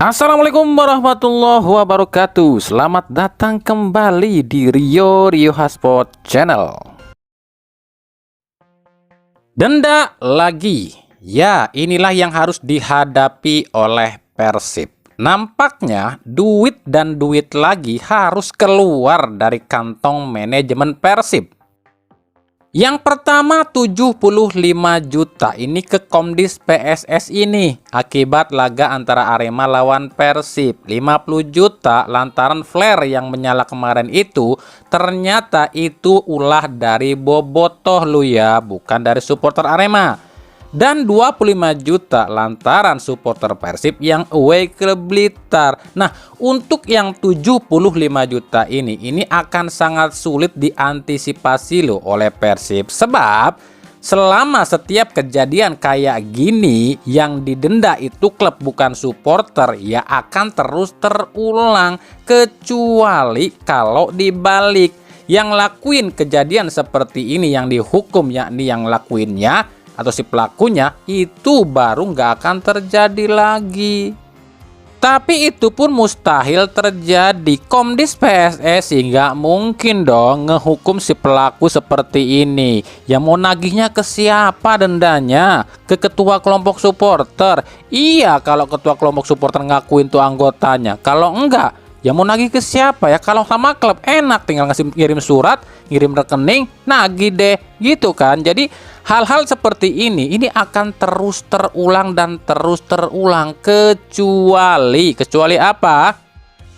Assalamualaikum warahmatullahi wabarakatuh. Selamat datang kembali di Rio Hotspot Channel. Denda lagi. Ya, inilah yang harus dihadapi oleh Persib. Nampaknya duit dan duit lagi harus keluar dari kantong manajemen Persib. Yang pertama 75 juta ini ke Komdis PSSI ini akibat laga antara Arema lawan Persib. 50 juta lantaran flare yang menyala kemarin itu ternyata itu ulah dari bobotoh lu ya, bukan dari supporter Arema. Dan 25 juta lantaran supporter Persib yang away ke Blitar. Nah, untuk yang 75 juta ini akan sangat sulit diantisipasi loh oleh Persib. Sebab selama setiap kejadian kayak gini yang didenda itu klub bukan supporter, ya akan terus terulang. Kecuali kalau dibalik, yang lakuin kejadian seperti ini yang dihukum yakni yang lakuinnya atau si pelakunya itu baru nggak akan terjadi lagi. Tapi itu pun mustahil terjadi. Komdis PSSI nggak mungkin dong ngehukum si pelaku seperti ini. Ya mau nagihnya ke siapa dendanya? Ke ketua kelompok supporter? Iya, kalau ketua kelompok supporter ngakuin tuh anggotanya. Kalau enggak, ya mau nagih ke siapa ya? Kalau sama klub enak tinggal ngirim surat, ngirim rekening, nagih deh gitu kan. Jadi hal-hal seperti ini akan terus terulang dan terus terulang kecuali apa?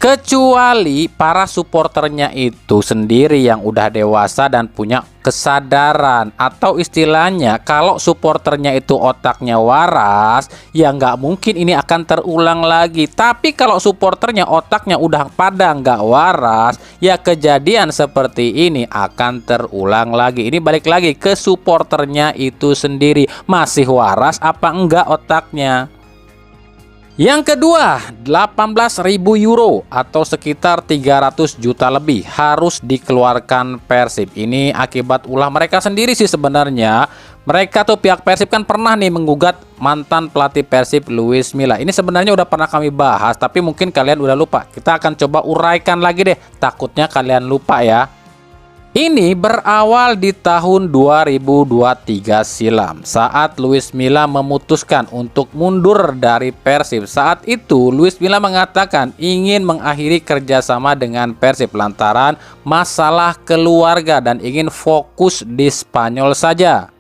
Kecuali para supporternya itu sendiri yang udah dewasa dan punya kesadaran, atau istilahnya kalau supporternya itu otaknya waras, ya nggak mungkin ini akan terulang lagi. Tapi kalau supporternya otaknya udah pada nggak waras, ya kejadian seperti ini akan terulang lagi. Ini balik lagi ke supporternya itu sendiri, masih waras apa enggak otaknya. Yang kedua, 18.000 euro atau sekitar 300 juta lebih harus dikeluarkan Persib. Ini akibat ulah mereka sendiri sih sebenarnya. Mereka tuh pihak Persib kan pernah nih menggugat mantan pelatih Persib Luis Milla. Ini sebenarnya udah pernah kami bahas, tapi mungkin kalian udah lupa. Kita akan coba uraikan lagi deh, takutnya kalian lupa ya. Ini berawal di tahun 2023 silam saat Luis Milla memutuskan untuk mundur dari Persib. Saat itu Luis Milla mengatakan ingin mengakhiri kerjasama dengan Persib lantaran masalah keluarga dan ingin fokus di Spanyol saja.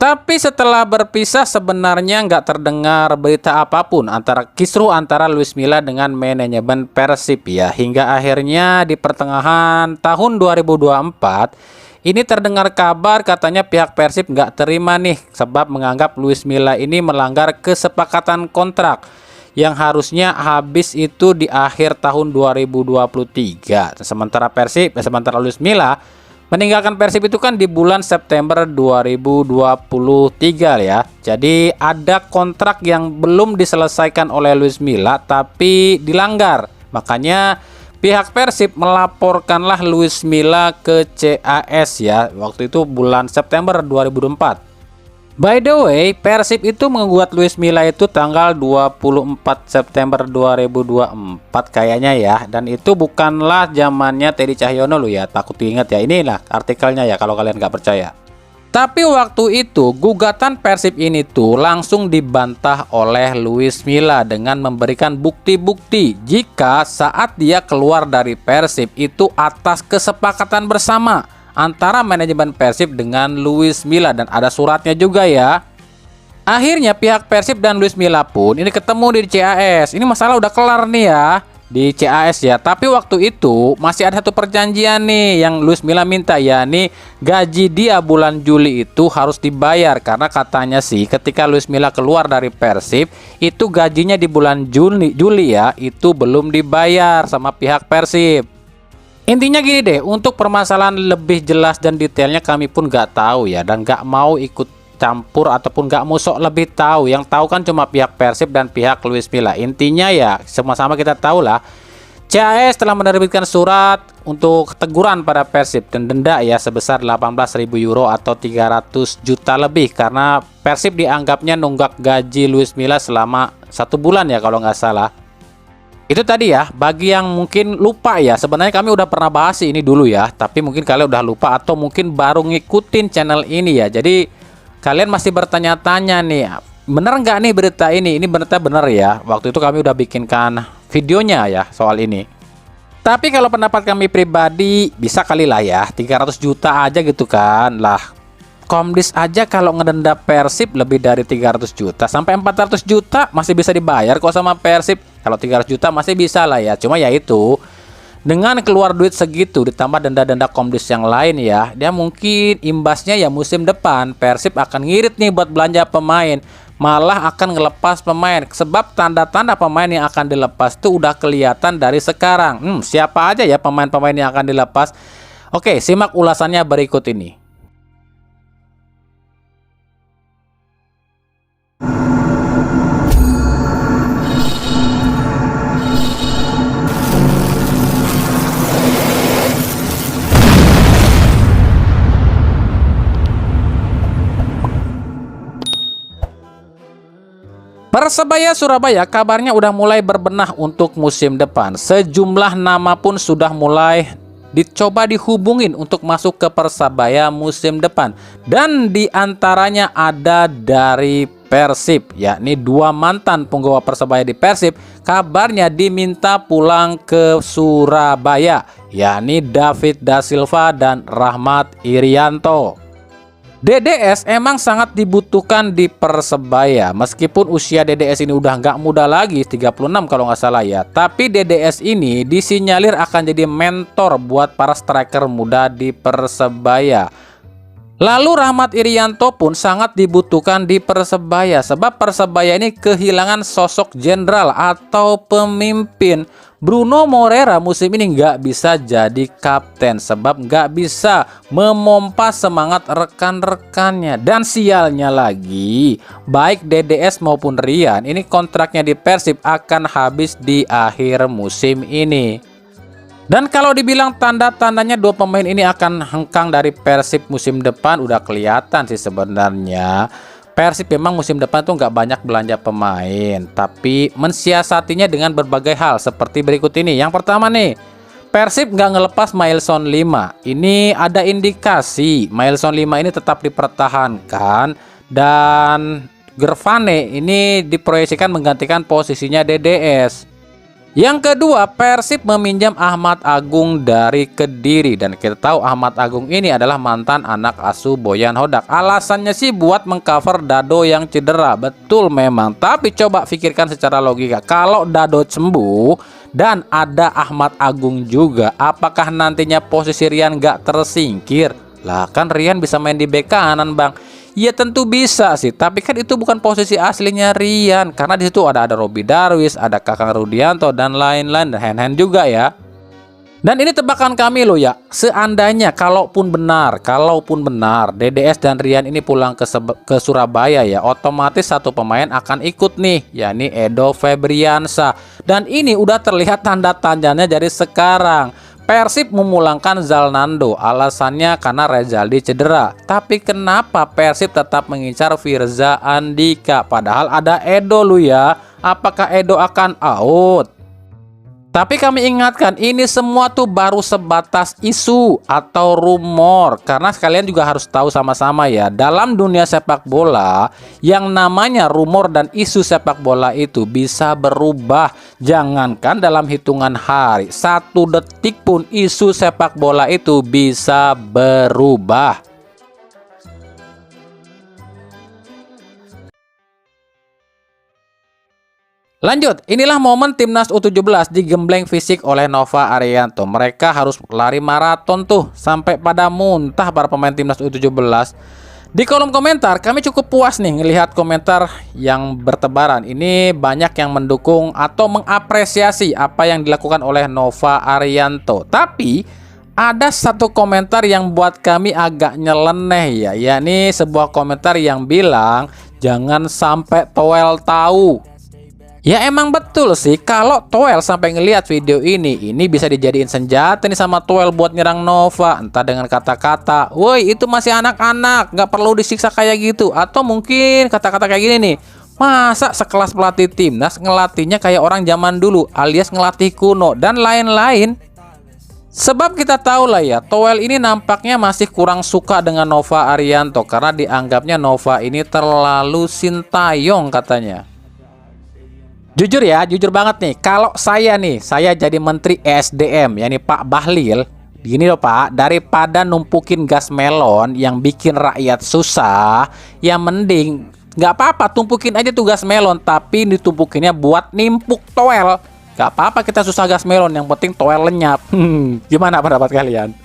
Tapi setelah berpisah sebenarnya nggak terdengar berita apapun kisruh antara Luis Milla dengan manajemen Persib ya. Hingga akhirnya di pertengahan tahun 2024 ini terdengar kabar katanya pihak Persib nggak terima nih. Sebab menganggap Luis Milla ini melanggar kesepakatan kontrak yang harusnya habis itu di akhir tahun 2023. Sementara Luis Milla meninggalkan Persib itu kan di bulan September 2023 ya. Jadi ada kontrak yang belum diselesaikan oleh Luis Milla tapi dilanggar. Makanya pihak Persib melaporkanlah Luis Milla ke CAS ya. Waktu itu bulan September 2024. By the way, Persib itu menggugat Luis Milla itu tanggal 24 September 2024 kayaknya ya. Dan itu bukanlah zamannya Teddy Cahyono lo ya, takut diingat ya. Inilah artikelnya ya kalau kalian nggak percaya. Tapi waktu itu gugatan Persib ini tuh langsung dibantah oleh Luis Milla dengan memberikan bukti-bukti jika saat dia keluar dari Persib itu atas kesepakatan bersama antara manajemen Persib dengan Luis Milla dan ada suratnya juga ya. Akhirnya pihak Persib dan Luis Milla pun ini ketemu di CAS. Ini masalah udah kelar nih ya di CAS ya. Tapi waktu itu masih ada satu perjanjian nih yang Luis Milla minta, ya nih gaji dia bulan Juli itu harus dibayar karena katanya sih ketika Luis Milla keluar dari Persib itu gajinya di bulan Juli ya itu belum dibayar sama pihak Persib. Intinya gini deh, untuk permasalahan lebih jelas dan detailnya kami pun nggak tahu ya, dan nggak mau ikut campur ataupun nggak mau sok lebih tahu. Yang tahu kan cuma pihak Persib dan pihak Luis Milla. Intinya ya sama-sama kita tahu lah, CAS telah menerbitkan surat untuk teguran pada Persib dan denda ya sebesar 18.000 euro atau 300 juta lebih karena Persib dianggapnya nunggak gaji Luis Milla selama 1 bulan ya kalau nggak salah. Itu tadi ya, bagi yang mungkin lupa ya, sebenarnya kami udah pernah bahas ini dulu ya, tapi mungkin kalian udah lupa atau mungkin baru ngikutin channel ini ya. Jadi kalian masih bertanya-tanya nih, bener nggak nih berita ini? Ini berita bener ya. Waktu itu kami udah bikinkan videonya ya soal ini. Tapi kalau pendapat kami pribadi, bisa kali lah ya, 300 juta aja gitu kan. Lah, Komdis aja kalau ngedenda Persib lebih dari 300 juta sampai 400 juta masih bisa dibayar kok sama Persib. Kalau 300 juta masih bisa lah ya. Cuma ya itu, dengan keluar duit segitu ditambah denda-denda Komdis yang lain ya, dia mungkin imbasnya ya musim depan Persib akan ngirit nih buat belanja pemain. Malah akan ngelepas pemain. Sebab tanda-tanda pemain yang akan dilepas tuh udah kelihatan dari sekarang. Siapa aja ya pemain-pemain yang akan dilepas? Oke, simak ulasannya berikut ini. Persebaya Surabaya kabarnya udah mulai berbenah untuk musim depan. Sejumlah nama pun sudah mulai dicoba dihubungin untuk masuk ke Persebaya musim depan. Dan diantaranya ada dari Persib, yakni 2 mantan penggawa Persebaya di Persib, kabarnya diminta pulang ke Surabaya, yakni David Da Silva dan Rahmat Irianto. DDS emang sangat dibutuhkan di Persebaya. Meskipun usia DDS ini udah nggak muda lagi, 36 kalau nggak salah ya. Tapi DDS ini disinyalir akan jadi mentor buat para striker muda di Persebaya. Lalu Rahmat Irianto pun sangat dibutuhkan di Persebaya. Sebab Persebaya ini kehilangan sosok jenderal atau pemimpin. Bruno Moreira musim ini nggak bisa jadi kapten sebab nggak bisa memompa semangat rekan-rekannya. Dan sialnya lagi, baik DDS maupun Rian ini kontraknya di Persib akan habis di akhir musim ini. Dan kalau dibilang tanda-tandanya 2 pemain ini akan hengkang dari Persib musim depan udah kelihatan sih sebenarnya. Persib memang musim depan tuh nggak banyak belanja pemain, tapi mensiasatinya dengan berbagai hal seperti berikut ini. Yang pertama nih, Persib nggak ngelepas Mailson 5. Ini ada indikasi Mailson 5 ini tetap dipertahankan dan Gervane ini diproyeksikan menggantikan posisinya DDS. Yang kedua, Persib meminjam Ahmad Agung dari Kediri. Dan kita tahu Ahmad Agung ini adalah mantan anak asuh Boyan Hodak. Alasannya sih buat mengcover Dado yang cedera. Betul memang. Tapi coba pikirkan secara logika. Kalau Dado sembuh dan ada Ahmad Agung juga, apakah nantinya posisi Rian gak tersingkir? Lah kan Rian bisa main di bek kanan bang. Ya tentu bisa sih, tapi kan itu bukan posisi aslinya Rian, karena di situ ada Robi Darwis, ada Kakang Rudianto dan lain-lain, dan hand-hand juga ya. Dan ini tebakan kami loh ya, seandainya kalaupun benar DDS dan Rian ini pulang ke Surabaya ya, otomatis satu pemain akan ikut nih, yakni Edo Febriansyah. Dan ini udah terlihat tanda tanyanya dari sekarang. Persib memulangkan Zalnando, alasannya karena Rezaldi cedera. Tapi kenapa Persib tetap mengincar Firza Andika? Padahal ada Edo lu ya. Apakah Edo akan out? Tapi kami ingatkan, ini semua tuh baru sebatas isu atau rumor. Karena kalian juga harus tahu sama-sama ya, dalam dunia sepak bola, yang namanya rumor dan isu sepak bola itu bisa berubah. Jangankan dalam hitungan hari, 1 detik pun isu sepak bola itu bisa berubah. Lanjut, inilah momen timnas U17 digembleng fisik oleh Nova Arianto. Mereka harus lari maraton tuh sampai pada muntah para pemain timnas U17. Di kolom komentar kami cukup puas nih ngelihat komentar yang bertebaran. Ini banyak yang mendukung atau mengapresiasi apa yang dilakukan oleh Nova Arianto. Tapi ada satu komentar yang buat kami agak nyeleneh ya, yakni sebuah komentar yang bilang jangan sampai Toel tahu. Ya emang betul sih, kalau Toel sampai ngelihat video ini bisa dijadiin senjata nih sama Toel buat nyerang Nova. Entah dengan kata-kata, woi itu masih anak-anak, nggak perlu disiksa kayak gitu. Atau mungkin kata-kata kayak gini nih, Masa sekelas pelatih timnas ngelatihnya kayak orang zaman dulu alias ngelatih kuno dan lain-lain. Sebab kita tahu lah ya, Toel ini nampaknya masih kurang suka dengan Nova Arianto karena dianggapnya Nova ini terlalu sintayong katanya. Jujur ya, jujur banget nih, kalau saya jadi Menteri ESDM, yakni Pak Bahlil, gini loh Pak, daripada numpukin gas melon yang bikin rakyat susah, ya mending nggak apa-apa tumpukin aja tuh gas melon, tapi ditumpukinnya buat nimpuk toel. Gak apa-apa kita susah gas melon, yang penting toel lenyap. Gimana pendapat kalian?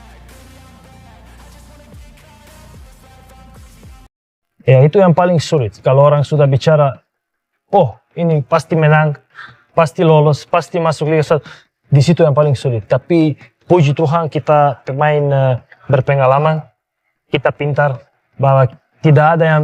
Ya itu yang paling sulit. Kalau orang sudah bicara, oh ini pasti menang, pasti lolos, pasti masuk Liga 1. Di situ yang paling sulit. Tapi puji Tuhan kita pemain berpengalaman, kita pintar, bahwa tidak ada yang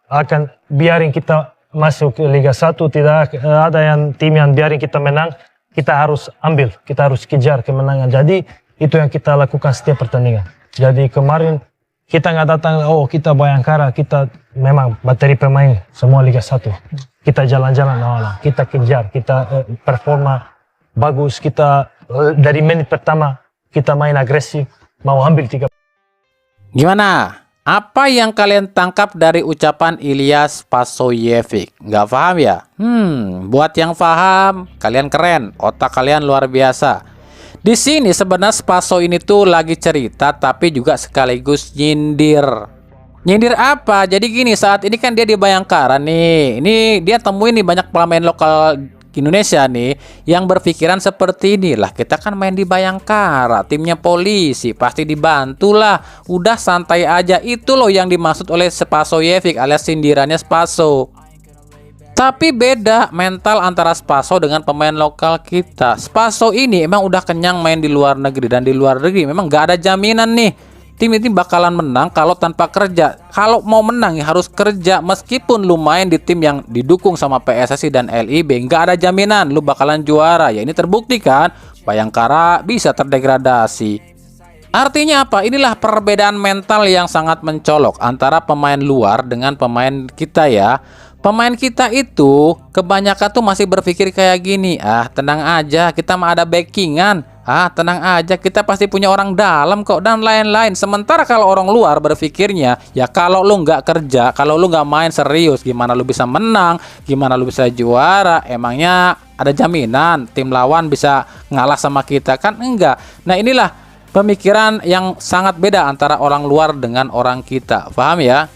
akan biarin kita masuk ke Liga 1, tidak ada yang tim yang biarin kita menang. Kita harus ambil, kita harus kejar kemenangan. Jadi itu yang kita lakukan setiap pertandingan. Jadi kemarin kita nggak datang, oh kita Bayangkara, kita memang materi pemain semua Liga 1. Kita jalan-jalan, kita kejar, kita performa bagus, kita dari menit pertama kita main agresif, mau ambil 3. Gimana? Apa yang kalian tangkap dari ucapan Ilyas Pasojevic? Nggak paham ya? Buat yang paham, kalian keren, otak kalian luar biasa. Di sini sebenarnya Spaso ini tuh lagi cerita, tapi juga sekaligus nyindir. Nyindir apa? Jadi gini, saat ini kan dia di Bayangkara nih. Ini dia temuin nih banyak pemain lokal Indonesia nih yang berpikiran seperti inilah. Kita kan main di Bayangkara, timnya Polisi, pasti dibantulah. Udah santai aja. Itu loh yang dimaksud oleh Spasojevic alias sindirannya Spaso. Tapi beda mental antara Spaso dengan pemain lokal kita. Spaso ini emang udah kenyang main di luar negeri, dan di luar negeri memang gak ada jaminan nih tim ini bakalan menang kalau tanpa kerja. Kalau mau menang ya harus kerja, meskipun lu main di tim yang didukung sama PSSI dan LIB, nggak ada jaminan lu bakalan juara. Ya ini terbukti kan, Bayangkara bisa terdegradasi. Artinya apa? Inilah perbedaan mental yang sangat mencolok antara pemain luar dengan pemain kita ya. Pemain kita itu kebanyakan tuh masih berpikir kayak gini, tenang aja, kita mah ada backingan. Tenang aja, kita pasti punya orang dalam kok, dan lain-lain. Sementara kalau orang luar berpikirnya, ya kalau lu nggak kerja, kalau lu nggak main serius, gimana lu bisa menang, gimana lu bisa juara? Emangnya ada jaminan tim lawan bisa ngalah sama kita? Kan enggak. Nah inilah pemikiran yang sangat beda antara orang luar dengan orang kita. Paham ya?